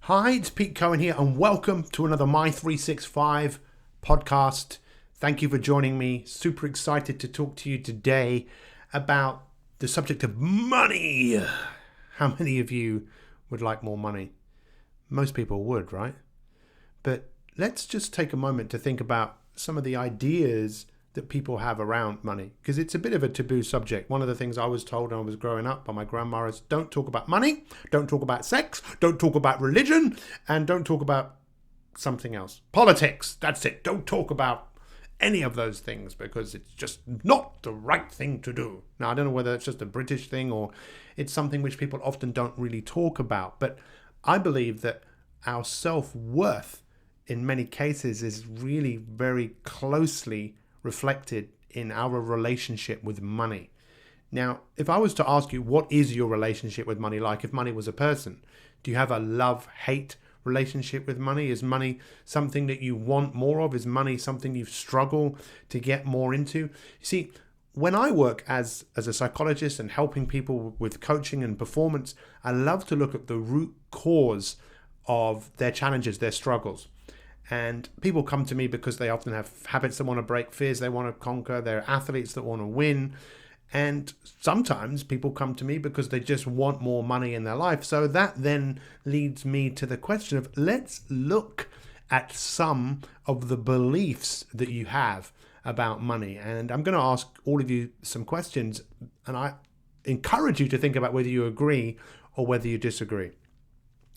Hi, it's Pete Cohen here, and welcome to another My365 podcast. Thank you for joining me. Super excited to talk to you today about the subject of money. How many of you would like more money? Most people would, right? But let's just take a moment to think about some of the ideas that people have around money, because it's a bit of a taboo subject. One of the things I was told when I was growing up by my grandma is don't talk about money, don't talk about sex, don't talk about religion, and don't talk about something else. Politics, that's it. Don't talk about any of those things because it's just not the right thing to do. Now, I don't know whether it's just a British thing or it's something which people often don't really talk about, but I believe that our self-worth in many cases is really very closely reflected in our relationship with money. Now, if I was to ask you, what is your relationship with money like? If money was a person, do you have a love-hate relationship with money? Is money something that you want more of? Is money something you struggle to get more into? You see, when I work as a psychologist and helping people with coaching and performance, I love to look at the root cause of their challenges, their struggles. And people come to me because they often have habits they want to break, fears they want to conquer, they're athletes that want to win. And sometimes people come to me because they just want more money in their life. So that then leads me to the question of, let's look at some of the beliefs that you have about money. And I'm going to ask all of you some questions, and I encourage you to think about whether you agree or whether you disagree.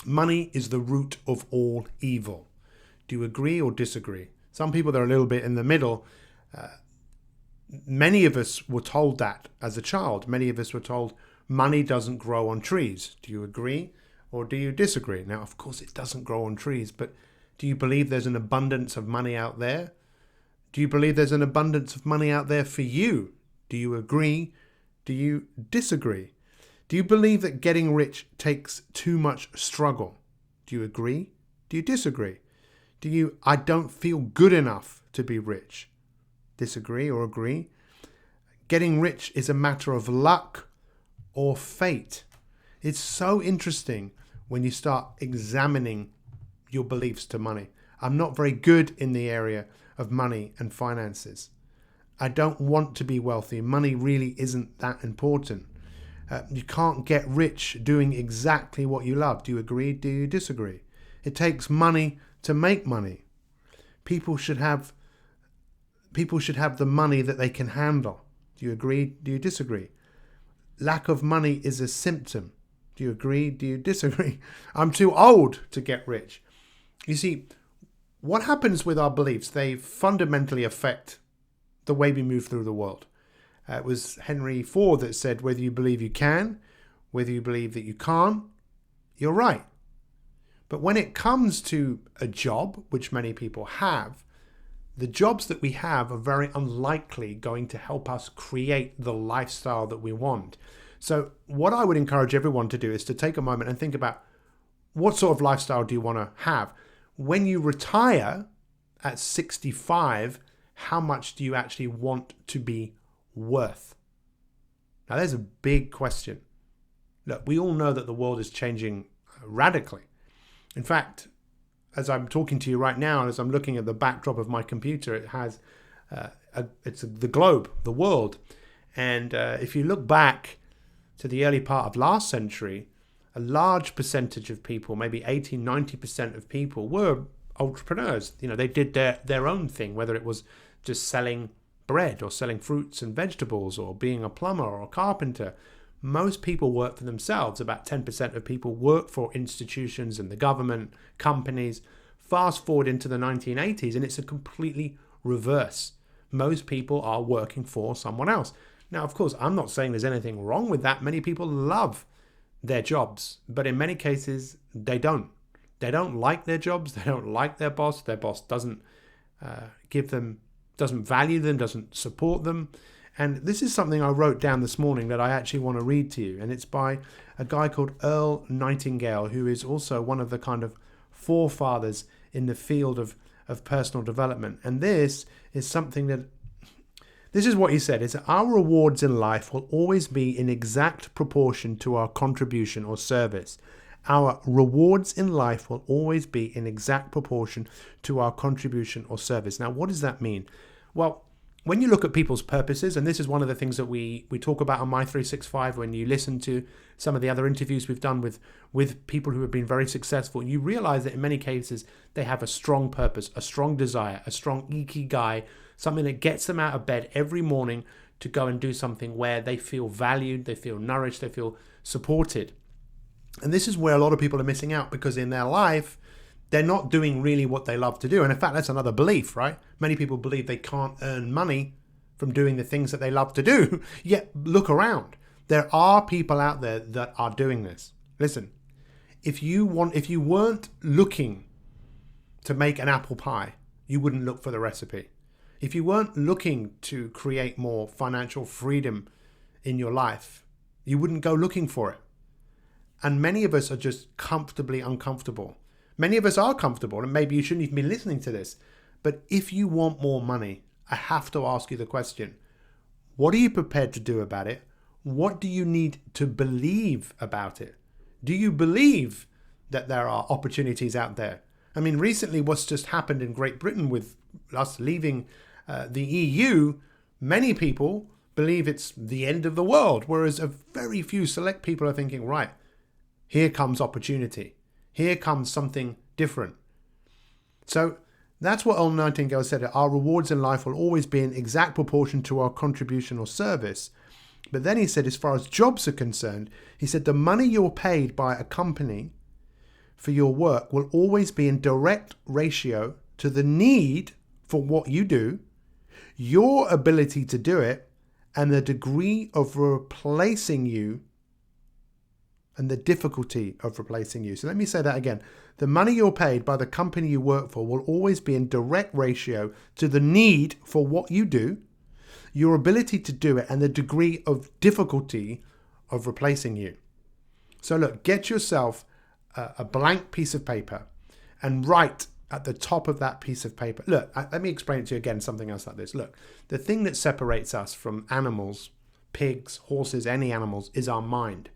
Money is the root of all evil. Do you agree or disagree? Some people are a little bit in the middle. Many of us were told that as a child. Many of us were told money doesn't grow on trees. Do you agree or do you disagree? Now, of course, it doesn't grow on trees, but do you believe there's an abundance of money out there? Do you believe there's an abundance of money out there for you? Do you agree? Do you disagree? Do you believe that getting rich takes too much struggle? Do you agree? Do you disagree? I don't feel good enough to be rich? Disagree or agree? Getting rich is a matter of luck or fate. It's so interesting when you start examining your beliefs to money. I'm not very good in the area of money and finances. I don't want to be wealthy. Money really isn't that important. You can't get rich doing exactly what you love. Do you agree? Do you disagree? It takes money to make money. People should have the money that they can handle. Do you agree? Do you disagree? Lack of money is a symptom. Do you agree? Do you disagree? I'm too old to get rich. You see, what happens with our beliefs? They fundamentally affect the way we move through the world. It was Henry Ford that said, whether you believe you can, whether you believe that you can't, you're right. But when it comes to a job, which many people have, the jobs that we have are very unlikely going to help us create the lifestyle that we want. So what I would encourage everyone to do is to take a moment and think about, what sort of lifestyle do you want to have? When you retire at 65, how much do you actually want to be worth? Now, there's a big question. Look, we all know that the world is changing radically. In fact, as I'm talking to you right now, as I'm looking at the backdrop of my computer, it has it's the globe, the world. And if you look back to the early part of last century, a large percentage of people, maybe 80-90% of people, were entrepreneurs. You know, they did their own thing, whether it was just selling bread or selling fruits and vegetables or being a plumber or a carpenter. Most people work for themselves. About 10% of people work for institutions and the government, companies. Fast forward into the 1980s, and it's a completely reverse. Most people are working for someone else. Now, of course, I'm not saying there's anything wrong with that. Many people love their jobs, but in many cases, they don't. They don't like their jobs. They don't like their boss. Their boss doesn't doesn't value them, doesn't support them. And this is something I wrote down this morning that I actually want to read to you. And it's by a guy called Earl Nightingale, who is also one of the kind of forefathers in the field of personal development. And this is something that, this is what he said, is that our rewards in life will always be in exact proportion to our contribution or service. Our rewards in life will always be in exact proportion to our contribution or service. Now, what does that mean? Well, when you look at people's purposes, and this is one of the things that we talk about on My 365, when you listen to some of the other interviews we've done with people who have been very successful, you realize that in many cases they have a strong purpose, a strong desire, a strong ikigai, something that gets them out of bed every morning to go and do something where they feel valued, they feel nourished, they feel supported. And this is where a lot of people are missing out, because in their life, they're not doing really what they love to do. And in fact, that's another belief, right? Many people believe they can't earn money from doing the things that they love to do. Yet look around. There are people out there that are doing this. Listen, if you weren't looking to make an apple pie, you wouldn't look for the recipe. If you weren't looking to create more financial freedom in your life, you wouldn't go looking for it. And many of us are just comfortably uncomfortable. Many of us are comfortable, and maybe you shouldn't even be listening to this. But if you want more money, I have to ask you the question, what are you prepared to do about it? What do you need to believe about it? Do you believe that there are opportunities out there? I mean, recently what's just happened in Great Britain with us leaving the EU, many people believe it's the end of the world, whereas a very few select people are thinking, right, here comes opportunity. Here comes something different. So that's what Earl Nightingale said. Our rewards in life will always be in exact proportion to our contribution or service. But then he said, as far as jobs are concerned, he said the money you're paid by a company for your work will always be in direct ratio to the need for what you do, your ability to do it, and the degree of replacing you and the difficulty of replacing you. So let me say that again. The money you're paid by the company you work for will always be in direct ratio to the need for what you do, your ability to do it, and the degree of difficulty of replacing you. So look, get yourself a blank piece of paper and write at the top of that piece of paper. Look, let me explain it to you again, something else like this. Look, the thing that separates us from animals, pigs, horses, any animals, is our mind.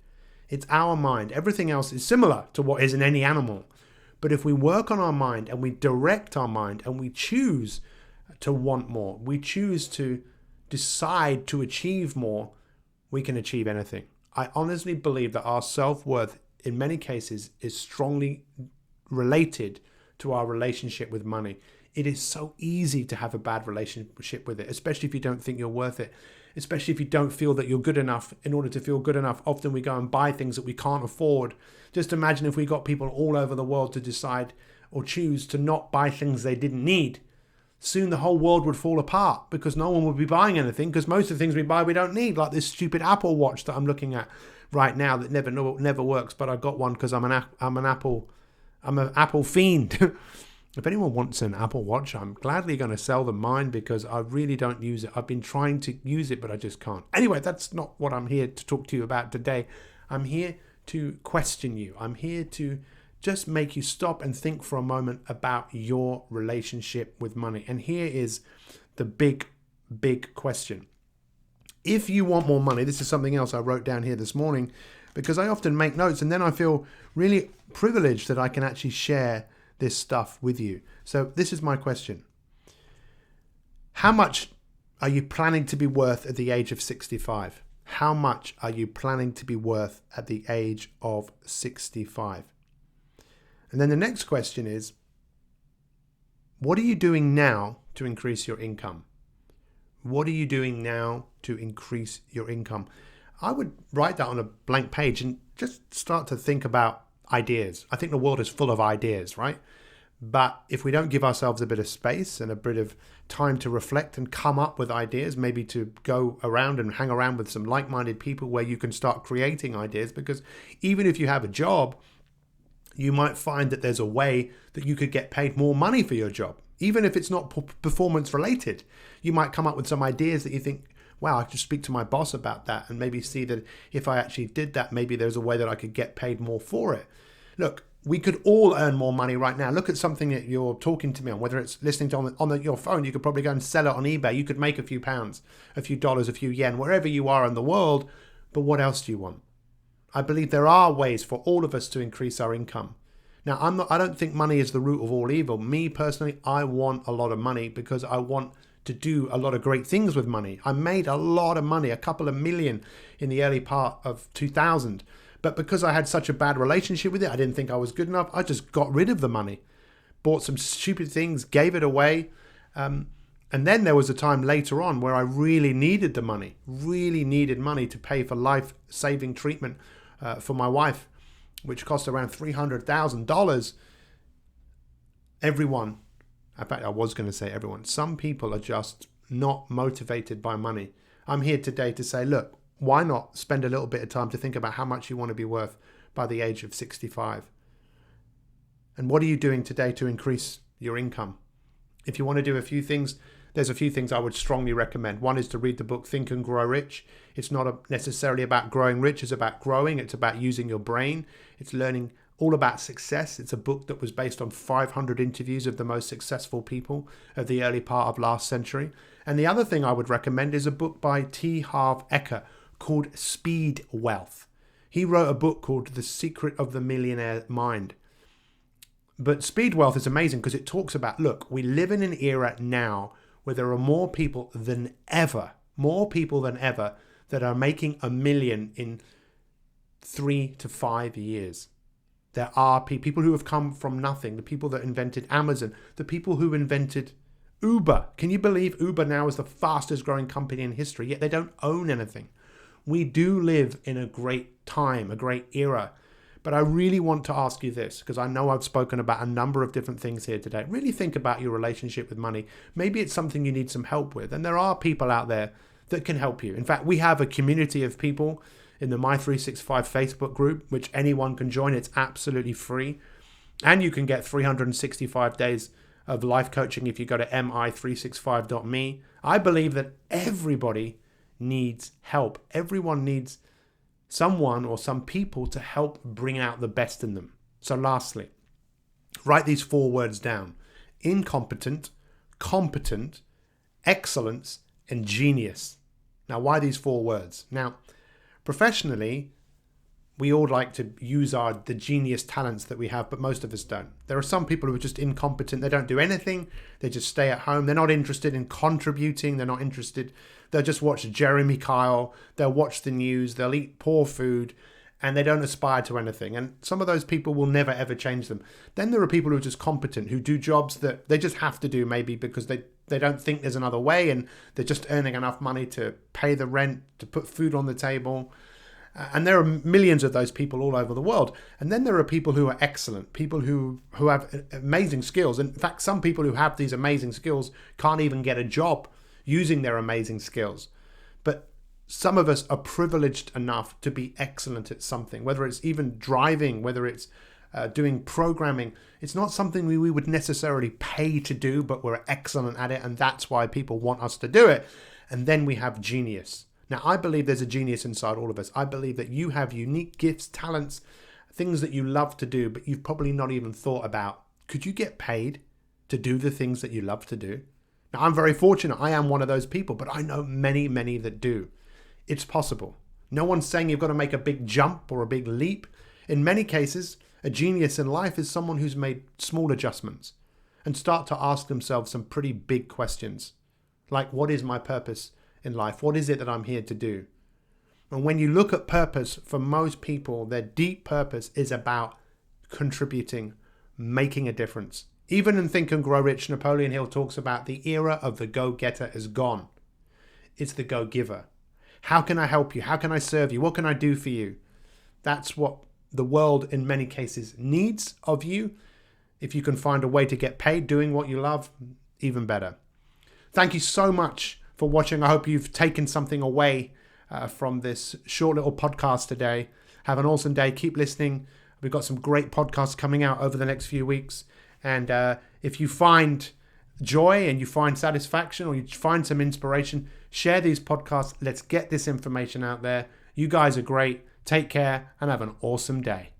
It's our mind. Everything else is similar to what is in any animal. But if we work on our mind and we direct our mind and we choose to want more, we choose to decide to achieve more, we can achieve anything. I honestly believe that our self-worth in many cases is strongly related to our relationship with money. It is so easy to have a bad relationship with it, especially if you don't think you're worth it. Especially if you don't feel that you're good enough. In order to feel good enough, often we go and buy things that we can't afford. Just imagine if we got people all over the world to decide or choose to not buy things they didn't need. Soon the whole world would fall apart because no one would be buying anything, because most of the things we buy we don't need, like this stupid Apple Watch that I'm looking at right now that never works, but I got one because I'm an Apple fiend. If anyone wants an Apple Watch, I'm gladly going to sell them mine because I really don't use it. I've been trying to use it, but I just can't. Anyway, that's not what I'm here to talk to you about today. I'm here to question you. I'm here to just make you stop and think for a moment about your relationship with money. And here is the big question. If you want more money, this is something else I wrote down here this morning, because I often make notes and then I feel really privileged that I can actually share this stuff with you. So this is my question. How much are you planning to be worth at the age of 65? How much are you planning to be worth at the age of 65? And then the next question is, what are you doing now to increase your income? What are you doing now to increase your income? I would write that on a blank page and just start to think about ideas. I think the world is full of ideas, right? But if we don't give ourselves a bit of space and a bit of time to reflect and come up with ideas, maybe to go around and hang around with some like-minded people where you can start creating ideas, because even if you have a job, you might find that there's a way that you could get paid more money for your job. Even if it's not performance related, you might come up with some ideas that you think, wow, I could speak to my boss about that and maybe see that if I actually did that, maybe there's a way that I could get paid more for it. Look, we could all earn more money right now. Look at something that you're talking to me on, whether it's listening to on your phone. You could probably go and sell it on eBay. You could make a few pounds, a few dollars, a few yen, wherever you are in the world. But what else do you want? I believe there are ways for all of us to increase our income. Now, I don't think money is the root of all evil. Me personally, I want a lot of money because I want to do a lot of great things with money. I made a lot of money, a couple of million in the early part of 2000. But because I had such a bad relationship with it, I didn't think I was good enough. I just got rid of the money, bought some stupid things, gave it away. And then there was a time later on where I really needed the money, to pay for life-saving treatment for my wife, which cost around $300,000. Everyone, in fact, I was going to say everyone, some people are just not motivated by money. I'm here today to say, look, why not spend a little bit of time to think about how much you want to be worth by the age of 65? And what are you doing today to increase your income? If you want to do a few things, there's a few things I would strongly recommend. One is to read the book Think and Grow Rich. It's not necessarily about growing rich, it's about growing. It's about using your brain. It's learning all about success. It's a book that was based on 500 interviews of the most successful people of the early part of last century. And the other thing I would recommend is a book by T. Harv Eker called Speed Wealth. He wrote a book called The Secret of the Millionaire Mind. But Speed Wealth is amazing because it talks about, look, we live in an era now where there are more people than ever that are making $1 million in 3 to 5 years. There are people who have come from nothing, the people that invented Amazon, the people who invented Uber. Can you believe Uber now is the fastest growing company in history, yet they don't own anything? We do live in a great time, a great era. But I really want to ask you this, because I know I've spoken about a number of different things here today. Really think about your relationship with money. Maybe it's something you need some help with. And there are people out there that can help you. In fact, we have a community of people in the My365 Facebook group, which anyone can join. It's absolutely free. And you can get 365 days of life coaching if you go to mi365.me. I believe that everybody needs help. Everyone needs someone or some people to help bring out the best in them. So lastly, write these 4 words down: incompetent, competent, excellence, and genius. Now, why these 4 words? Now, professionally, we all like to use the genius talents that we have, but most of us don't. There are some people who are just incompetent. They don't do anything. They just stay at home. They're not interested in contributing. They're not interested. They'll just watch Jeremy Kyle. They'll watch the news. They'll eat poor food, and they don't aspire to anything. And some of those people will never, ever change them. Then there are people who are just competent, who do jobs that they just have to do, maybe because they don't think there's another way, and they're just earning enough money to pay the rent, to put food on the table. And there are millions of those people all over the world. And then there are people who are excellent, people who have amazing skills. In fact, some people who have these amazing skills can't even get a job using their amazing skills. But some of us are privileged enough to be excellent at something, whether it's even driving, whether it's doing programming. It's not something we would necessarily pay to do, but we're excellent at it. And that's why people want us to do it. And then we have genius. Now, I believe there's a genius inside all of us. I believe that you have unique gifts, talents, things that you love to do, but you've probably not even thought about. Could you get paid to do the things that you love to do? Now, I'm very fortunate. I am one of those people, but I know many, many that do. It's possible. No one's saying you've got to make a big jump or a big leap. In many cases, a genius in life is someone who's made small adjustments and start to ask themselves some pretty big questions. Like, what is my purpose in life? What is it that I'm here to do? And when you look at purpose, for most people, their deep purpose is about contributing, making a difference. Even in Think and Grow Rich, Napoleon Hill talks about the era of the go-getter is gone. It's the go-giver. How can I help you? How can I serve you? What can I do for you? That's what the world in many cases needs of you. If you can find a way to get paid doing what you love, even better. Thank you so much for watching. I hope you've taken something away from this short little podcast today. Have an awesome day. Keep listening. We've got some great podcasts coming out over the next few weeks. And if you find joy and you find satisfaction or you find some inspiration, share these podcasts. Let's get this information out there. You guys are great. Take care and have an awesome day.